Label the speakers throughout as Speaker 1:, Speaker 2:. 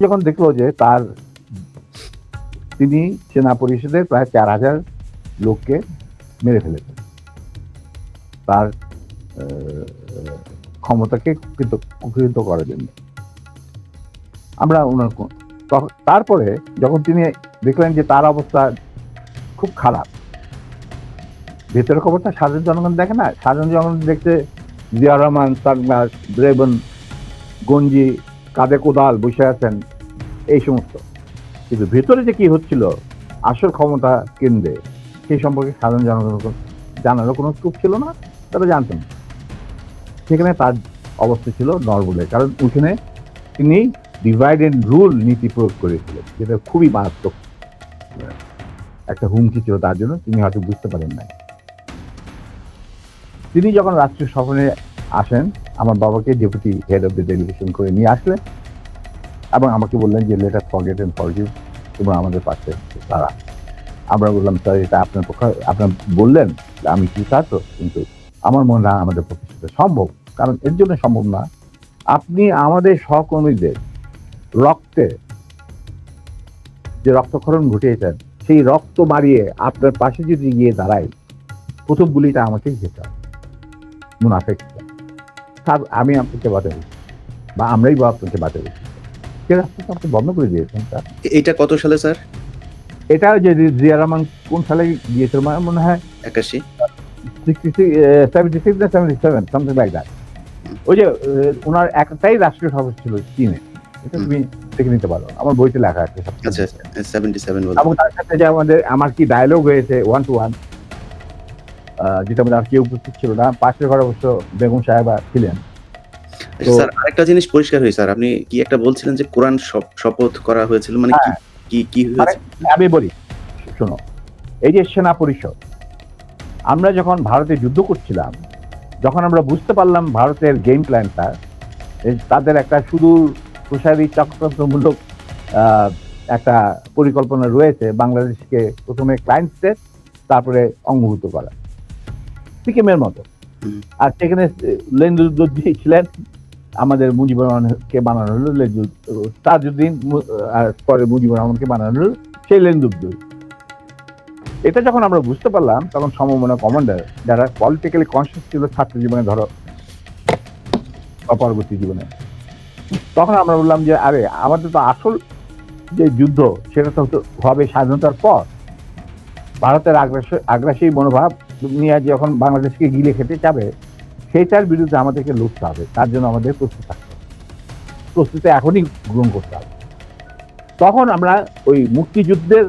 Speaker 1: যখন দেখলো যে তিনি সেনা পরিষদের প্রায় 4,000 লোককে মেরে ফেলেছেন, তার ক্ষমতাকে কুক্ষিগত করার জন্য। আমরা ওনার তারপরে যখন তিনি দেখলেন যে তার অবস্থা খুব খারাপ, ভেতরের খবরটা সাধারণ জনগণ দেখে না। সাধারণ জনগণ দেখতে জিয়া রহমান সানগ্লাস, ব্রেবন, গঞ্জি, কাঁধে কোদাল বসে আছেন, এই সমস্ত। কিন্তু ভেতরে যে কি হচ্ছিল আসল ক্ষমতা কেন্দ্রে, সেই সম্পর্কে সাধারণ জনগণ জানারও কোনো স্কোপ ছিল না, তারা জানতেন। সেখানে তার অবস্থা ছিল নড়বড়ে, কারণ ওখানে তিনি ডিভাইড এন্ড রুল নীতি প্রয়োগ করেছিলেন, যেটা খুবই মারাত্মক একটা হুমকি ছিল তার জন্য। তিনি হয়তো বুঝতে পারেন নাই। তিনি যখন রাষ্ট্রীয় সফরে আসেন, আমার বাবাকে deputy head of the delegation করে নিয়ে আসলেন এবং আমাকে বললেন যে let us forget and forgive, তোমরা আমাদের পাশে তারা। আমরা বললাম স্যার, এটা আপনার পক্ষে, আপনার বললেন আমি কি ছাত্র, কিন্তু আমার মনে হয় আমাদের পক্ষে সেটা সম্ভব। কারণ এর জন্য সম্ভব না, আপনি আমাদের সহকর্মীদের রক্তে যে রক্তক্ষরণ ঘটিয়েছেন, সেই রক্ত মারিয়ে আপনার পাশে যদি গিয়ে দাঁড়াই, প্রথম গুলিটা আমাকেই যেতে হবে। মুনাফেক স্যার, আমি আপনাকে বাঁচাবো, বা আমরাই বা আপনাকে বাঁচাবো, সে রাস্তাটা আপনি বন্ধ করে দিয়েছেন স্যার।
Speaker 2: এটা কত সালে স্যার?
Speaker 1: এটা যে জিয়া রহমান কোন সালে গিয়েছিল, মনে হয়
Speaker 2: 81,
Speaker 1: 76 না 77, সামথিং লাইক দ্যাট। ওই যে ওনার একটাই রাষ্ট্রীয় সভা ছিল চীনে, এটা তুমি দেখে নিতে পারো, আমার বইতে লেখা আছে।
Speaker 2: আচ্ছা 77 বলে।
Speaker 1: এবং তার সাথে যে আমার কি ডায়লগ হয়েছে 1 to 1, যেটা আমাদের আর কেউ উপস্থিত ছিল না। পাশের ঘরে অবশ্য বেগম সাহেবা ছিলেন।
Speaker 2: আচ্ছা স্যার, আরেকটা জিনিস পরিষ্কার হয়েছে স্যার, আপনি কি একটা বলছিলেন যে কোরআন শপথ করা হয়েছিল, মানে কি হয়েছে?
Speaker 1: আমি বলি, শোনো, এই যে সেনা পরিষদ, আমরা যখন ভারতে যুদ্ধ করছিলাম, যখন আমরা বুঝতে পারলাম ভারতের গেম প্ল্যানটা, তাদের একটা সুদূর প্রসারী চক্রান্তমূলক একটা পরিকল্পনা রয়েছে, বাংলাদেশকে প্রথমে ক্লায়েন্ট স্টেট, তারপরে অঙ্গভূত করা, সিকিমের মতো। আর সেখানে লেন্দুদ্দিন ছিলেন, আমাদের মুজিবুর রহমানকে বানানো হলো তাজউদ্দিন, আর পরে মুজিবুর রহমানকে বানানো হলো সেই লেন্দুদ্দিন। এটা যখন আমরা বুঝতে পারলাম, তখন সমমনা কমান্ডার যারা পলিটিক্যালি কনসিয়াস ছিল ছাত্র জীবনে, ধরো পরবর্তী জীবনে, তখন আমরা বললাম যে আরে আমাদের তো আসল যে যুদ্ধ, সেটা তো হবে স্বাধীনতার পর। ভারতের আগ্রাসী মনোভাব নিয়ে যখন বাংলাদেশকে গিলে খেতে যাবে, সেইটার বিরুদ্ধে আমাদেরকে লড়তে হবে। তার জন্য আমাদের প্রস্তুত থাকতে হবে, প্রস্তুতি এখনই গ্রহণ করতে হবে। তখন আমরা ওই মুক্তিযুদ্ধের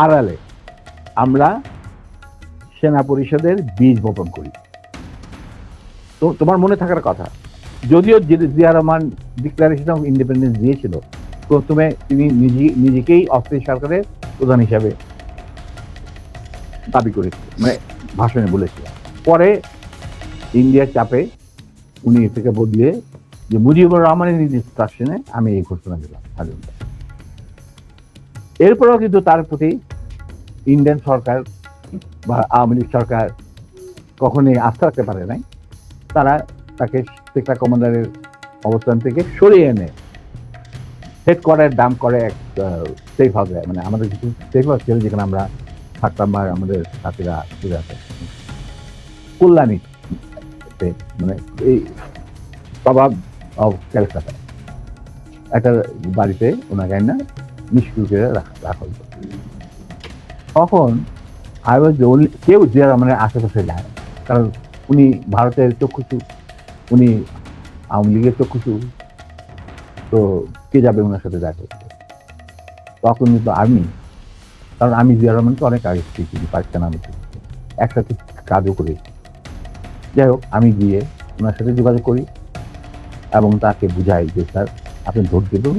Speaker 1: আড়ালে আমরা সেনা পরিষদের বীজ বপন করি। তো তোমার মনে থাকার কথা, যদিও Zia Rahman declaration of independence দিয়েছিল, প্রথমে তিনি নিজেকেই অস্থায়ী সরকারের প্রধান হিসাবে দাবি করেছিলেন, মানে ভাষণে বলেছিলেন। পরে ইন্ডিয়ার চাপে উনি থেকে বদলিয়ে যে মুজিবুর রহমানের ইনস্ট্রাকশনে আমি এই ঘোষণা দিলাম স্বাধীনতা। এরপরেও কিন্তু তার প্রতি ইন্ডিয়ান সরকার বা আওয়ামী লীগ সরকার কখনোই আস্থা রাখতে পারে নাই। তারা তাকে সেক্টর কমান্ডারের অবস্থান থেকে সরিয়ে এনে হেড কোয়ার্টার দাম করে এক সেফ হাউসে, মানে আমাদের কিছু সেফ হাউস ছিল যেখানে আমরা থাকতাম, বা আমাদের সাথীরা ফিরে আসে কল্যাণী, মানে এই প্রভাব অফ ক্যালকাটা একটা বাড়িতে ওনাকে না নিষ্ক্রিয় করে রাখা হতো। তখন কেউ জিয়া রহমানের আশেপাশে যায়, কারণ উনি ভারতের চক্ষুষু, উনি আওয়ামী লীগের চক্ষুষু, তো কে যাবে ওনার সাথে দেখা করতে? তখন কিন্তু আর্মি, কারণ আমি জিয়া রহমানকে অনেক আগে শিখি, পাকিস্তান আমি একসাথে কাজও করি। যাই হোক, আমি গিয়ে ওনার সাথে যোগাযোগ করি এবং তাকে বুঝাই যে স্যার, আপনি ভোট দেবেন,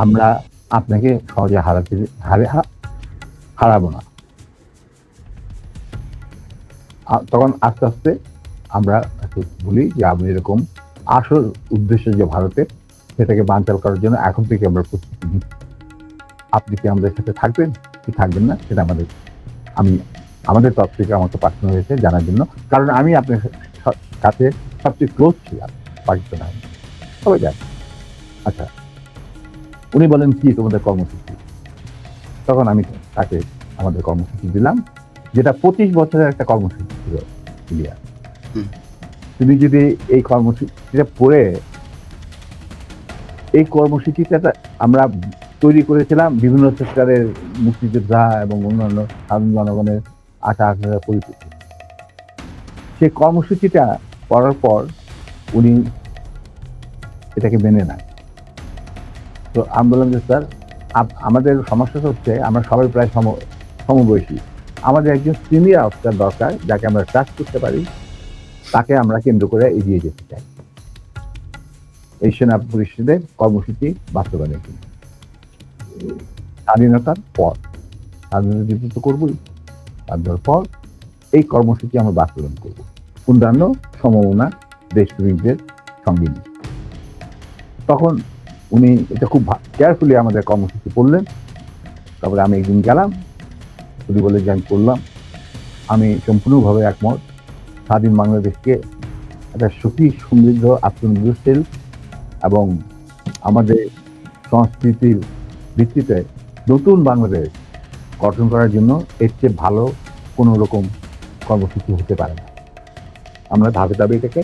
Speaker 1: আমরা আপনাকে সহজে হারাবো না। তখন আস্তে আস্তে আমরা তাকে বলি যে আপনি এরকম আসল উদ্দেশ্য যে ভারতের, সেটাকে বানচাল করার জন্য এখন থেকে আমরা প্রস্তুতি নিচ্ছি। আপনি কি আমাদের সাথে থাকবেন কি থাকবেন না, সেটা আমাদের তরফ থেকে আমাকে পাঠানো হয়েছে জানার জন্য, কারণ আমি আপনার কাছে সবচেয়ে ক্লোজ ছিলাম পাকিস্তান আর্মি। সবাই যায়। আচ্ছা, উনি বলেন কি তোমাদের কর্মসূচি? তখন আমি তাকে আমাদের কর্মসূচি দিলাম, যেটা 25 বছরের একটা কর্মসূচি ছিল ইলিয়াস।
Speaker 2: হুম।
Speaker 1: তুমি যদি এই কর্মসূচিটা পড়ে, এই কর্মসূচিটা আমরা তৈরি করেছিলাম বিভিন্ন সেক্টরের মুক্তিযোদ্ধা এবং অন্যান্য সাধারণ জনগণের আশা আকাঙ্ক্ষার পরিপ্রেক্ষিতে। সেই কর্মসূচিটা করার পর উনি এটাকে মেনে নেন। তো আমি বললাম যে স্যার, আমাদের সমস্যাটা হচ্ছে আমরা সবাই প্রায় সমবয়সী। আমাদের একজন সিনিয়র অফিসার দরকার যাকে আমরা ট্রাস্ট করতে পারি, তাকে আমরা কেন্দ্র করে এগিয়ে যেতে চাই এই সেনা পরিষদের কর্মসূচি বাস্তবায়নের জন্য। স্বাধীনতার পর, স্বাধীনতা যুদ্ধ তো করবই, স্বাধীনতার পর এই কর্মসূচি আমরা বাস্তবায়ন করব অন্যান্য সমমনা দেশপ্রেমিকদের সঙ্গে নিয়ে। তখন উনি এটা খুব কেয়ারফুলি আমাদের কর্মসূচি পড়লেন। তারপরে আমি একদিন গেলাম, উনি বলে যে আমি করলাম, আমি সম্পূর্ণভাবে একমত। স্বাধীন বাংলাদেশকে একটা সুখী সমৃদ্ধ আত্মনির্ভরশীল এবং আমাদের সংস্কৃতির ভিত্তিতে নতুন বাংলাদেশ গঠন করার জন্য এর চেয়ে ভালো কোনো রকম কর্মসূচি হতে পারে না। আমরা ধাপে ধাপে এটাকে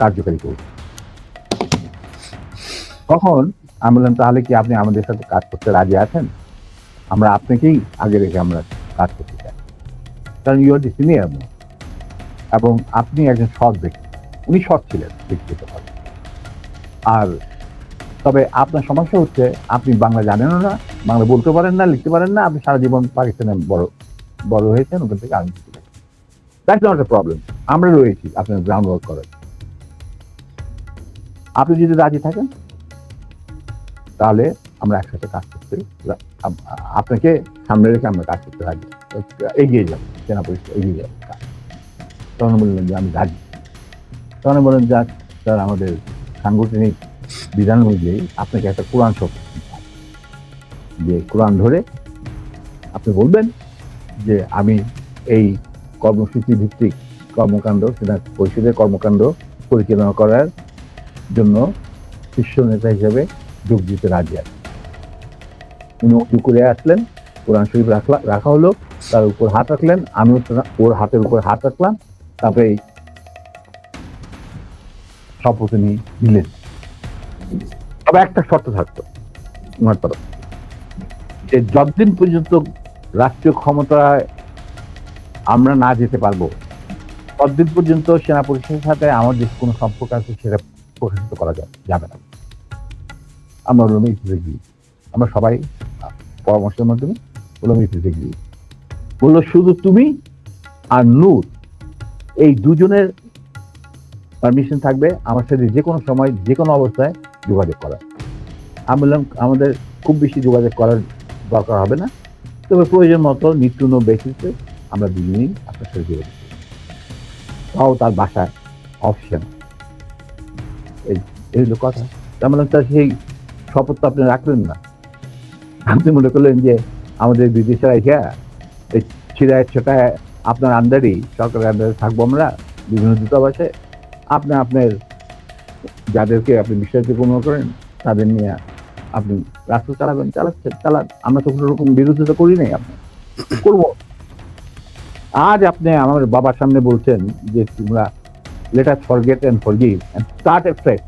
Speaker 1: কার্যকারী করব। তখন আমি বললাম, তাহলে কি আপনি আমাদের সাথে কাজ করতে রাজি আছেন? আমরা আপনাকেই আগে রেখে আমরা কাজ করতে চাই, কারণ ইউ আর দি সিনিয়র এবং আপনি একজন সৎ ব্যক্তি। উনি সৎ ছিলেন ব্যক্তিগতভাবে। আর তবে আপনার সমস্যা হচ্ছে আপনি বাংলা জানেনও না, বাংলা বলতে পারেন না, লিখতে পারেন না। আপনি সারা জীবন পাকিস্তানে বড় হয়েছেন, ওখান থেকে আমি দ্যাটস নট এ প্রবলেম। আমরা রয়েছি আপনার গ্রাউন্ড ওয়ার্ক করার। আপনি যদি রাজি থাকেন তাহলে আমরা একসাথে কাজ করতে, আপনাকে সামনে রেখে আমরা কাজ করতে রাজি, এগিয়ে যাবো, সেনা পরিষদ এগিয়ে যাবো কাজ। তখন বললেন যে আমি রাজি। তখন বলেন যাক স্যার, আমাদের সাংগঠনিক বিধান অনুযায়ী আপনাকে একটা কোরআন শপথ দিতে হবে, যে কোরআন ধরে আপনি বলবেন যে আমি এই কর্মসূচি ভিত্তিক কর্মকাণ্ড, সেনা পরিষদের কর্মকাণ্ড পরিচালনা করার জন্য শীর্ষ নেতা হিসেবে যোগ দিতে রাজি আছে। উনি উঁচু করে আসলেন, কোরআন শরীফ রাখা হলো, তার উপর হাত রাখলেন, আমিও ওর হাতের উপর হাত রাখলাম, তারপরে শপথ নিয়ে দিলেন। তবে একটা শর্ত থাকতো ওনার তরফ, যে যতদিন পর্যন্ত রাষ্ট্রীয় ক্ষমতায় আমরা না যেতে পারবো ততদিন পর্যন্ত সেনা পরিষদের সাথে আমাদের কোনো সম্পর্ক আছে সেটা প্রকাশিত করা যাবে না। আমরা বললাম আমরা সবাই পরামর্শের মাধ্যমে বললাম বললো শুধু তুমি আর নূর এই দুজনের পারমিশন থাকবে আমার সাথে যে কোনো সময় যে কোনো অবস্থায় যোগাযোগ করার। আমি বললাম আমাদের খুব বেশি যোগাযোগ করার দরকার হবে না, তবে প্রয়োজন মতো নিত্য বেসিসে আমরা দুজনেই আপনার সাথে যোগাযোগ করি, তাও তার বাসায় অপশন। এই হলো কথা। তার মানে তার সেই শপথ তো আপনি রাখলেন না। আপনি মনে করলেন যে আমাদের বিদেশে রেখে এই ছিড়ায় ছোটায় আপনার আন্ডারেই, সরকারের আন্ডারে থাকবো আমরা বিভিন্ন দূতাবাসে। আপনি আপনার যাদেরকে আপনি বিশ্বাসযোগ্য মনে করেন তাদের নিয়ে আপনি রাষ্ট্র চালান। আমরা তো কোনো রকম বিরোধিতা করি নাই, আপনি করবো। আজ আপনি আমার বাবার সামনে বলছেন যে তোমরা let us forget and forgive and start a fresh.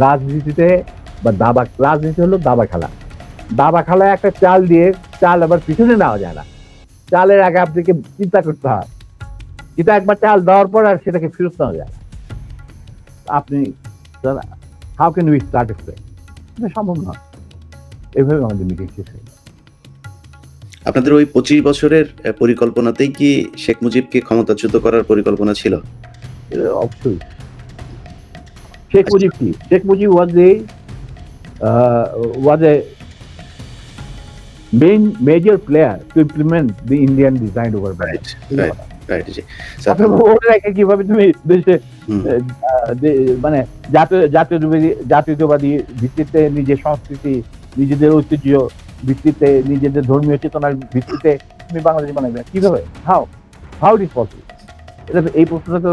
Speaker 1: রাজনীতিতে বা রাজনীতি হলো দাবা খেলা। দাবা খেলায় একটা চাল দিয়ে চাল আবার পিছনে নেওয়া যায় না, চালের আগে আপনাকে চিন্তা করতে হয়, কিন্তু একবার চাল দেওয়ার পর আর সেটাকে ফেরত নেওয়া যায় না। আপনি how can we start a fresh? এটা সম্ভব নয়। এইভাবে আমাদের মিটিং শেষ হয়ে যায়।
Speaker 2: আপনাদের ওই 25 বছরের পরিকল্পনাতেই কি শেখ মুজিবকে ক্ষমতাচ্যুত করার পরিকল্পনা ছিল?
Speaker 1: অবশ্যই। শেখ মুজিব কি? Sheikh Mujib was a major player to implement the Indian design over there.
Speaker 2: Right ji.
Speaker 1: কিভাবে তুমি দেশে মানে জাতীয়তাবাদী ভিত্তিতে নিজের সংস্কৃতি, নিজেদের ঐতিহ্য ভিত্তিতে, নিজেদের ধর্মীয় চেতনার ভিত্তিতে তুমি বাংলাদেশ বানাবে কিভাবে? How it is possible? এটা এই প্রশ্নটা তো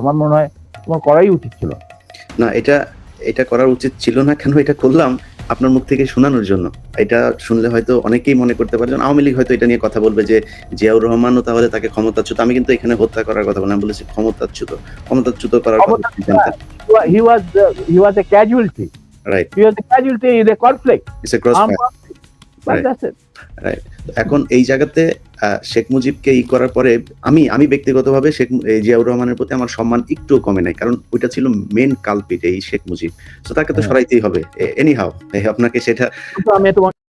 Speaker 1: আমার মনে হয় তোমার করাই উচিত ছিল।
Speaker 2: না, এটা এটা করা উচিত ছিল না, কেন এটা করলাম আপনার মুখ থেকে শোনানোর জন্য। এটা শুনলে হয়তো অনেকেই মনে করতে পারে, যেমন আওয়ামী লীগ হয়তো এটা নিয়ে কথা বলবে যে জিয়াউর রহমানও তাহলে তাকে ক্ষমতাচ্যুত। আমি কিন্তু এখানে হত্যা করার কথা বলি, আমি বলেছি ক্ষমতাচ্যুত করার কথা বলছেন।
Speaker 1: He was a casualty.
Speaker 2: Right,
Speaker 1: He was a casualty in a conflict.
Speaker 2: It's a cross
Speaker 1: Armed
Speaker 2: fire.
Speaker 1: conflict. But
Speaker 2: Right.
Speaker 1: that's it.
Speaker 2: Right. এখন এই জায়গাতে শেখ মুজিবকে করার পরে আমি ব্যক্তিগতভাবে জিয়াউর রহমানের প্রতি আমার সম্মান একটুও কমে নাই, কারণ ওইটা ছিল মেন কালপিট এই শেখ মুজিব। তো তাকে তো
Speaker 1: হ্যাঁ।
Speaker 2: সরাইতেই হবে এনি হাউ, আপনাকে সেটা
Speaker 1: কিন্তু আমি তোমাকে